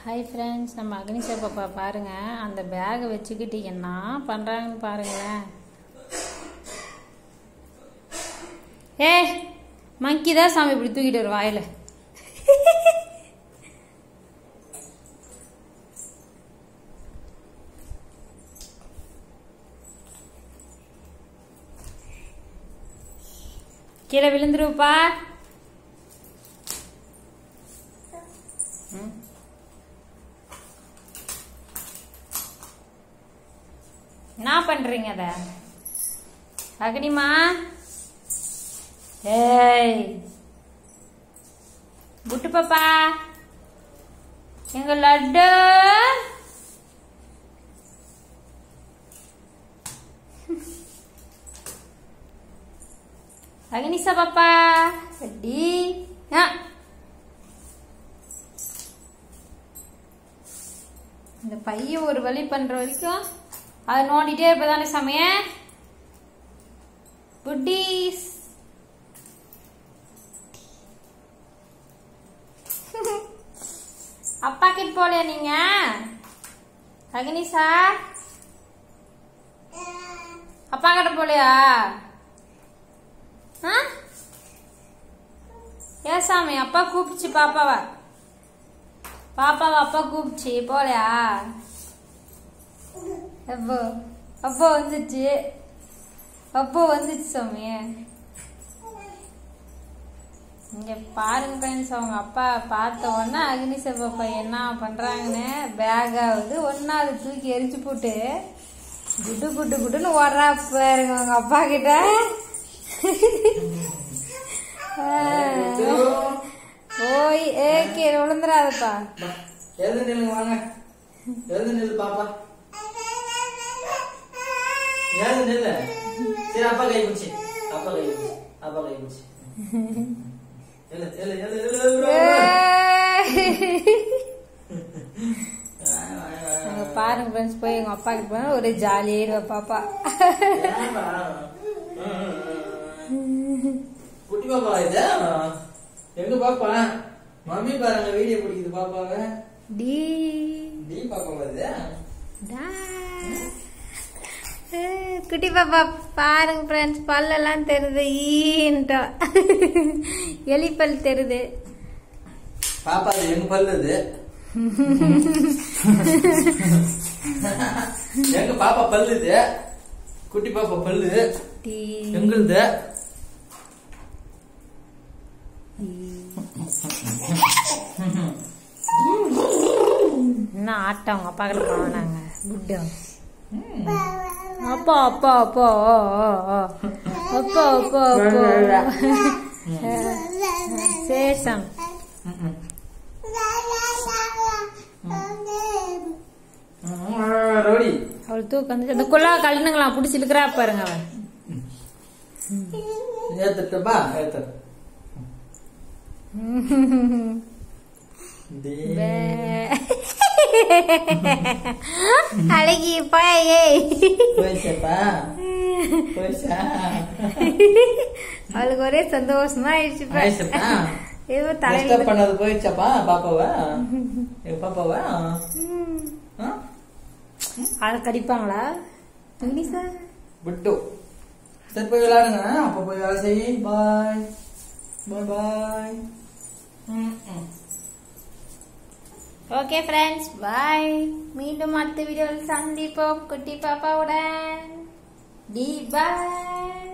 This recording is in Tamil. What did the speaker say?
ஹாய் ஃப்ரெண்ட்ஸ், நம்ம அக்னிஷா பாப்பா பாருங்க, அந்த பேகை வச்சுக்கிட்டு என்ன பண்றாங்கன்னு பாருங்களேன். ஏ மங்கி தான் சாமி இப்படி தூக்கிட்டு வரும் வாயில. கீழே விழுந்துருப்பா. என்ன பண்றீங்க அத அக்னிமா? ஏய் புட்டு பாப்பா, எங்க லட்டு அக்னிஷா பாப்பா டி. இந்த பையன் ஒரு வழி பண்ற வரைக்கும் அதை நோண்டிட்டே இருப்பதானே சமய புட்டீஸ். அப்பா கிட்ட போலையா நீங்க அக்னிஷா? அப்பா கிட்ட போலையா? ஏன் சாமி அப்பா கூப்பிடுச்சு பாப்பாவா? பாப்பாவா அப்பா கூப்பிடுச்சு போலையா? அப்போ அப்போ வந்துச்சு, அப்போ வந்துச்சு சாமி. இங்க பாருங்க ஃப்ரெண்ட்ஸ், அவங்க அப்பா பார்த்த உடனே அக்னிஷா பாப்பா என்ன பண்றாங்கன்னு பேகாவது ஒன்னாவது தூக்கி எரிச்சு போட்டு குட்டு குட்டு குட்டுன்னு ஓடுறா பாருங்க அவங்க அப்பா கிட்ட. ஓய் ஏக்கே விழுந்துடாதப்பா. சரி அப்பா கை பிடிச்சி, அப்பா கை பிடிச்சி, அப்பா கை பிடிச்சி. பாருங்க ஃப்ரெண்ட்ஸ், போய் எங்க அப்பா கிட்ட போனா ஒரே ஜாலியா பாப்பா. குட்டி பாப்பா இது எங்க பாப்பா? மம்மி பாருங்க வீடியோ பிடிக்குது பாப்பாவ. டி டி பாப்பா வருது. குட்டி பாப்பா பாருங்க ஃப்ரெண்ட்ஸ், பல்லெல்லாம் தெரியுது. ஈன்ட்டா எலி பல் தெரியுது. பாப்பா அது எங்க பல்லுது. எங்க பாப்பா பல்லுது, குட்டி பாப்பா பல்லு எங்களுது. என்ன ஆட்டம் அவங்க அப்பா கிட்ட போனாங்க குட். அப்பா அப்பா அப்பா அப்பா அப்பா அப்பா சேஷம் அவள் தூக்கு வந்து அந்த குள்ளா கல்லுங்களா புடிச்சு இழுக்கிறா பாருங்க. அவன் ஏத்தப்பா ஏத்த அழகி பாயே அவளுக்கு ஒரே சந்தோஷமா ஆயிடுச்சு. பண்ணது போயிடுச்சாப்பா பாப்பாவா? பாப்பாவா ஆள கடிப்பாங்களா? விட்டு சரி போய் விளையாடுங்க. அப்ப போய் வேலை செய்ய. பாய் பாய் பாய். ஓகே ஃப்ரெண்ட்ஸ், பாய். மீண்டும் அடுத்த வீடியோவில் சந்திப்போம் குட்டி பாப்பாவுடன். டி பாய்.